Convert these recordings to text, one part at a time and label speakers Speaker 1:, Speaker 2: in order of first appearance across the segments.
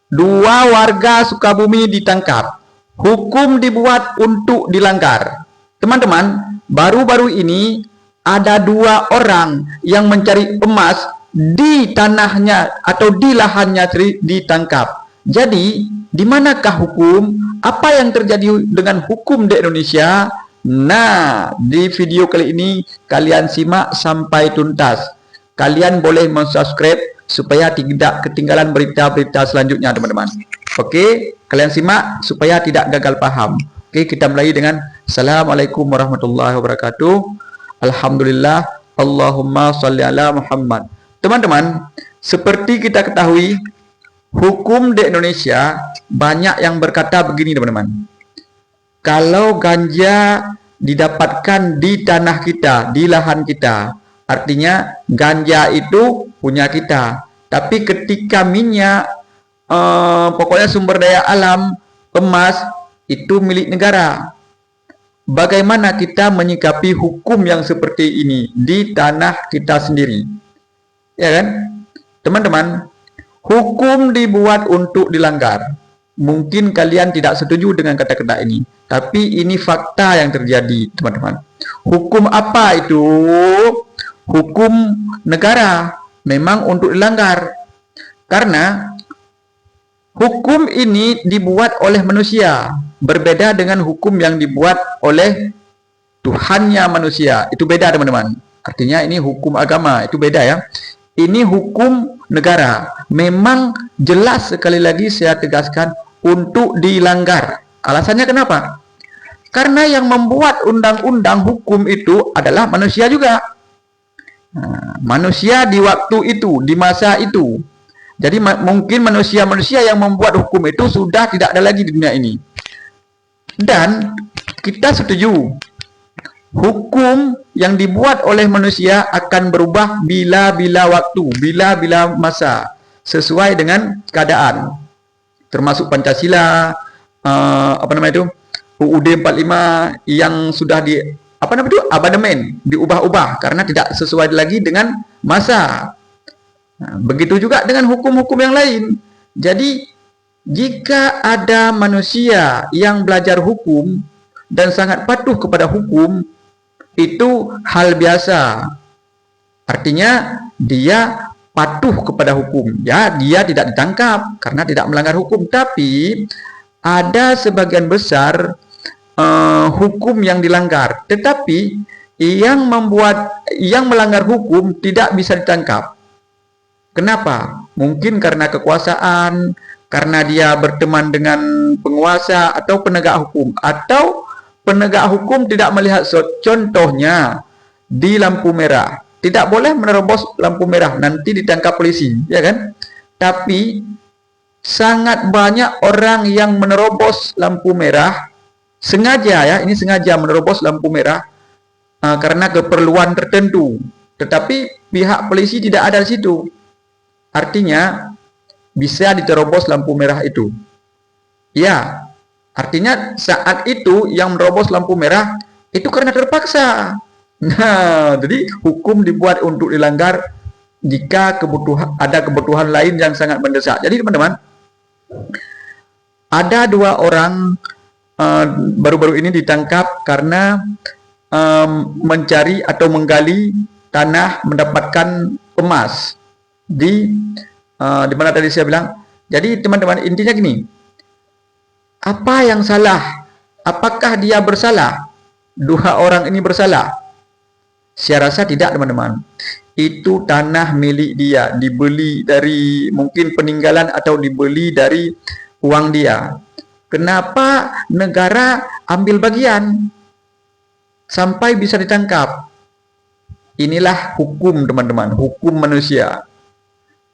Speaker 1: Dua warga Sukabumi ditangkap. Hukum dibuat untuk dilanggar. Teman-teman, baru-baru ini ada dua orang yang mencari emas di tanahnya atau di lahannya ditangkap. Jadi, di manakah hukum? Apa yang terjadi dengan hukum di Indonesia? Nah, di video kali ini kalian simak sampai tuntas. Kalian boleh subscribe supaya tidak ketinggalan berita-berita selanjutnya, teman-teman. Oke, kalian simak supaya tidak gagal paham. Oke, kita mulai dengan Assalamualaikum warahmatullahi wabarakatuh. Alhamdulillah, Allahumma sholli ala Muhammad. Teman-teman, seperti kita ketahui, hukum di Indonesia banyak yang berkata begini, teman-teman. Kalau ganja didapatkan di tanah kita, di lahan kita, artinya ganja itu punya kita. Tapi ketika minyak, pokoknya sumber daya alam, emas, itu milik negara. Bagaimana kita menyikapi hukum yang seperti ini di tanah kita sendiri? Ya kan? Teman-teman, hukum dibuat untuk dilanggar. Mungkin kalian tidak setuju dengan kata-kata ini, tapi ini fakta yang terjadi, teman-teman. Hukum apa itu? Hukum negara memang untuk dilanggar. Karena hukum ini dibuat oleh manusia, berbeda dengan hukum yang dibuat oleh Tuhannya manusia. Itu beda, teman-teman. Artinya ini hukum agama, itu beda ya. Ini hukum negara. Memang jelas, sekali lagi saya tegaskan, untuk dilanggar. Alasannya kenapa? Karena yang membuat undang-undang hukum itu adalah manusia juga. Nah, manusia di waktu itu, di masa itu. Jadi mungkin manusia-manusia yang membuat hukum itu sudah tidak ada lagi di dunia ini. Dan kita setuju, hukum yang dibuat oleh manusia akan berubah bila-bila waktu, bila-bila masa, sesuai dengan keadaan. Termasuk Pancasila, UUD 45 yang sudah amandemen, diubah-ubah karena tidak sesuai lagi dengan masa. Nah, begitu juga dengan hukum-hukum yang lain. Jadi, jika ada manusia yang belajar hukum dan sangat patuh kepada hukum, itu hal biasa. Artinya, dia patuh kepada hukum. Ya, dia tidak ditangkap karena tidak melanggar hukum. Tapi, ada sebagian besar hukum yang dilanggar. Tetapi, yang melanggar hukum tidak bisa ditangkap. Kenapa? Mungkin karena kekuasaan, karena dia berteman dengan penguasa atau penegak hukum, atau penegak hukum tidak melihat contohnya di lampu merah. Tidak boleh menerobos lampu merah, nanti ditangkap polisi, ya kan? Tapi sangat banyak orang yang menerobos lampu merah sengaja, ya, ini sengaja menerobos lampu merah karena keperluan tertentu. Tetapi pihak polisi tidak ada di situ. Artinya bisa diterobos lampu merah itu. Ya, artinya saat itu yang menerobos lampu merah itu karena terpaksa. Nah, jadi hukum dibuat untuk dilanggar jika ada kebutuhan lain yang sangat mendesak. Jadi teman-teman, ada dua orang baru-baru ini ditangkap karena mencari atau menggali tanah mendapatkan emas di mana tadi saya bilang. Jadi teman-teman, intinya gini, apa yang salah? Apakah dia bersalah? Dua orang ini bersalah? Saya rasa tidak, teman-teman. Itu tanah milik dia, dibeli dari mungkin peninggalan atau dibeli dari uang dia. Kenapa negara ambil bagian sampai bisa ditangkap? Inilah hukum, teman-teman, hukum manusia.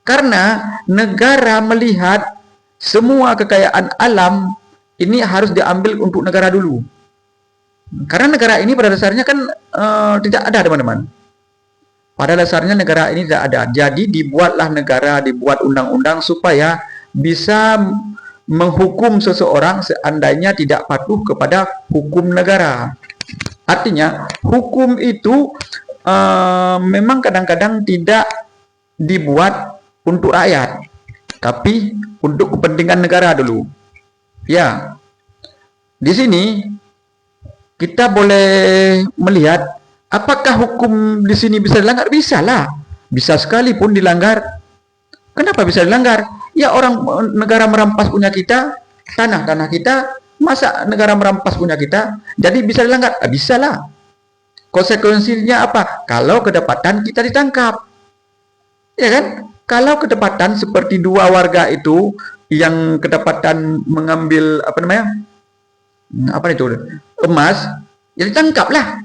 Speaker 1: Karena negara melihat semua kekayaan alam ini harus diambil untuk negara dulu. Karena negara ini pada dasarnya kan tidak ada, teman-teman. Pada dasarnya negara ini tidak ada. Jadi dibuatlah negara, dibuat undang-undang supaya bisa menghukum seseorang seandainya tidak patuh kepada hukum negara. Artinya hukum itu memang kadang-kadang tidak dibuat untuk rakyat, tapi untuk kepentingan negara dulu. Ya, di sini kita boleh melihat apakah hukum di sini bisa dilanggar? Bisa lah, bisa sekalipun dilanggar. Kenapa bisa dilanggar? Ya orang negara merampas punya kita, tanah kita, masa negara merampas punya kita, jadi bisa dilanggar? Bisa lah. Konsekuensinya apa? Kalau kedapatan kita ditangkap, ya kan? Kalau kedapatan seperti dua warga itu yang kedapatan mengambil emas, ya ditangkap lah,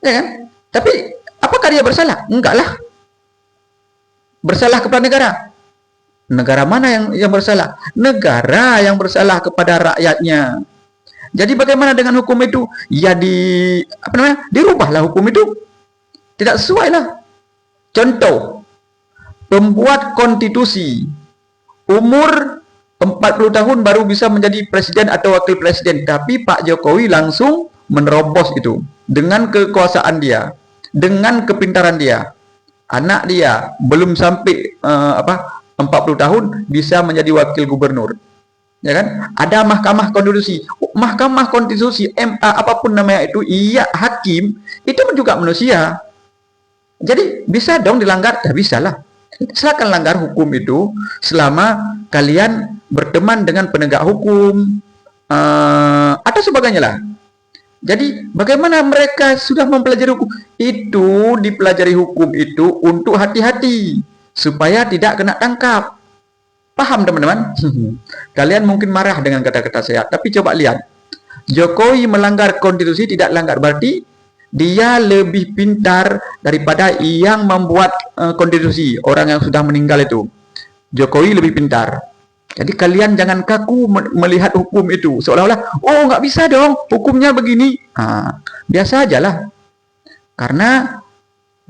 Speaker 1: ya kan? Tapi apakah dia bersalah? Enggak lah. Bersalah kepada negara. Negara mana yang bersalah? Negara yang bersalah kepada rakyatnya. Jadi bagaimana dengan hukum itu? Ya dirubahlah hukum itu. Tidak sesuai lah. Contoh, pembuat konstitusi umur 40 tahun baru bisa menjadi presiden atau wakil presiden, tapi Pak Jokowi langsung menerobos itu dengan kekuasaan dia, dengan kepintaran dia. Anak dia belum sampai 40 tahun bisa menjadi wakil gubernur. Ya kan? Ada Mahkamah Konstitusi. Mahkamah Konstitusi, MA apapun namanya itu, iya hakim, itu juga manusia. Jadi bisa dong dilanggar? Ya bisa lah. Silakan langgar hukum itu selama kalian berteman dengan penegak hukum atau sebagainya lah. Jadi bagaimana mereka sudah mempelajari hukum? Itu dipelajari hukum itu untuk hati-hati supaya tidak kena tangkap. Paham teman-teman? Kalian mungkin marah dengan kata-kata saya, tapi coba lihat. Jokowi melanggar konstitusi, tidak langgar, berarti dia lebih pintar daripada yang membuat konstitusi, orang yang sudah meninggal itu. Jokowi lebih pintar. Jadi kalian jangan kaku melihat hukum itu seolah-olah, oh nggak bisa dong, hukumnya begini. Biasa aja lah. Karena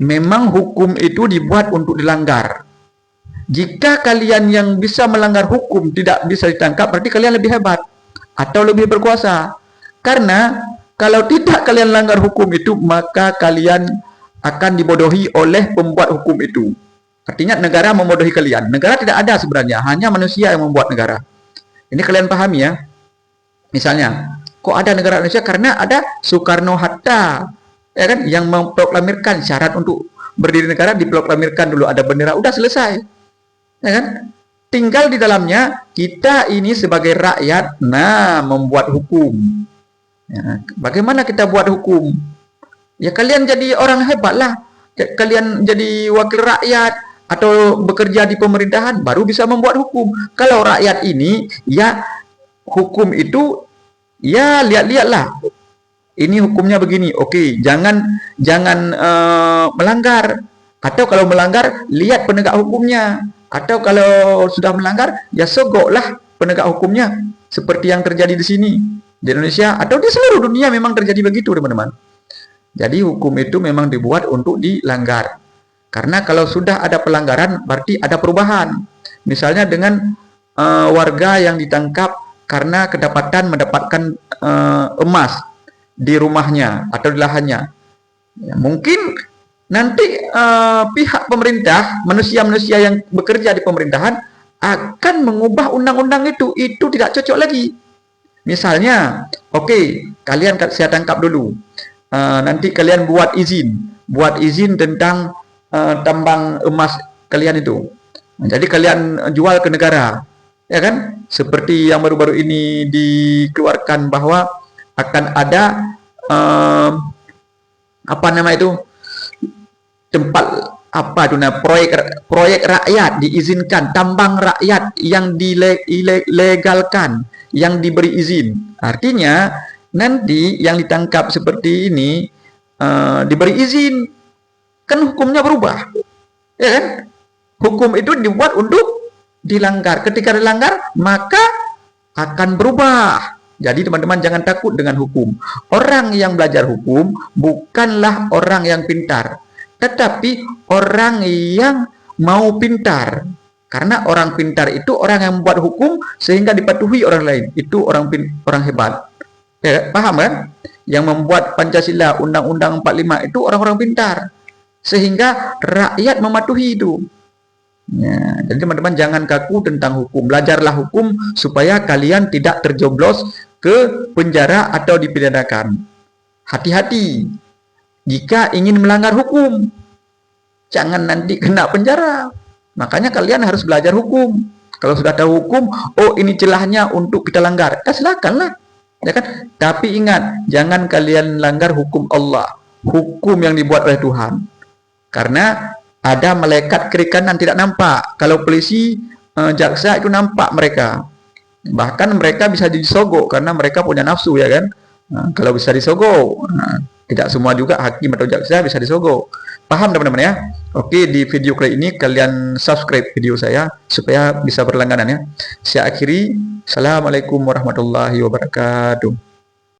Speaker 1: memang hukum itu dibuat untuk dilanggar. Jika kalian yang bisa melanggar hukum tidak bisa ditangkap, berarti kalian lebih hebat atau lebih berkuasa. Karena kalau tidak kalian langgar hukum itu, maka kalian akan dibodohi oleh pembuat hukum itu. Artinya negara membodohi kalian. Negara tidak ada sebenarnya, hanya manusia yang membuat negara. Ini kalian pahami ya. Misalnya, kok ada negara Indonesia? Karena ada Soekarno-Hatta, ya kan, yang memproklamirkan syarat untuk berdiri negara, diproklamirkan dulu ada bendera, udah selesai. Ya kan? Tinggal di dalamnya kita ini sebagai rakyat, membuat hukum. Ya, bagaimana kita buat hukum? Ya kalian jadi orang hebat lah. Kalian jadi wakil rakyat atau bekerja di pemerintahan baru bisa membuat hukum. Kalau rakyat ini ya hukum itu ya lihat-lihatlah. Ini hukumnya begini. Oke, jangan melanggar. Atau kalau melanggar lihat penegak hukumnya. Atau kalau sudah melanggar ya sogoklah penegak hukumnya seperti yang terjadi di sini di Indonesia atau di seluruh dunia memang terjadi begitu, teman-teman. Jadi hukum itu memang dibuat untuk dilanggar. Karena kalau sudah ada pelanggaran, berarti ada perubahan. Misalnya dengan warga yang ditangkap karena kedapatan mendapatkan emas di rumahnya atau di lahannya. Ya, mungkin nanti pihak pemerintah, manusia-manusia yang bekerja di pemerintahan akan mengubah undang-undang itu tidak cocok lagi. Misalnya, oke, kalian saya tangkap dulu. Nanti kalian buat izin tentang tambang emas kalian itu. Jadi kalian jual ke negara, ya kan? Seperti yang baru-baru ini dikeluarkan bahwa akan ada tempat proyek rakyat diizinkan, tambang rakyat yang dilegalkan, yang diberi izin. Artinya nanti yang ditangkap seperti ini diberi izin, kan hukumnya berubah, ya kan? Hukum itu dibuat untuk dilanggar. Ketika dilanggar maka akan berubah. Jadi teman-teman jangan takut dengan hukum. Orang yang belajar hukum bukanlah orang yang pintar, tetapi orang yang mau pintar. Karena orang pintar itu orang yang membuat hukum sehingga dipatuhi orang lain. Itu orang hebat. Ya, paham kan? Yang membuat Pancasila, Undang-Undang 45 itu orang-orang pintar. Sehingga rakyat mematuhi itu. Ya, jadi teman-teman jangan kaku tentang hukum. Belajarlah hukum supaya kalian tidak terjoblos ke penjara atau dipidanakan. Hati-hati jika ingin melanggar hukum. Jangan nanti kena penjara. Makanya kalian harus belajar hukum. Kalau sudah tahu hukum, oh ini celahnya untuk kita langgar. Ya silakanlah. Ya kan? Tapi ingat, jangan kalian langgar hukum Allah. Hukum yang dibuat oleh Tuhan. Karena ada malaikat kiri kanan tidak nampak. Kalau polisi, jaksa itu nampak mereka. Bahkan mereka bisa disogok karena mereka punya nafsu, ya kan? Nah, kalau bisa disogok, nah, tidak semua juga hakim atau jaksa bisa disogok. Paham teman-teman ya? Oke, di video kali ini kalian subscribe video saya supaya bisa berlangganan ya. Saya akhiri. Assalamualaikum warahmatullahi wabarakatuh.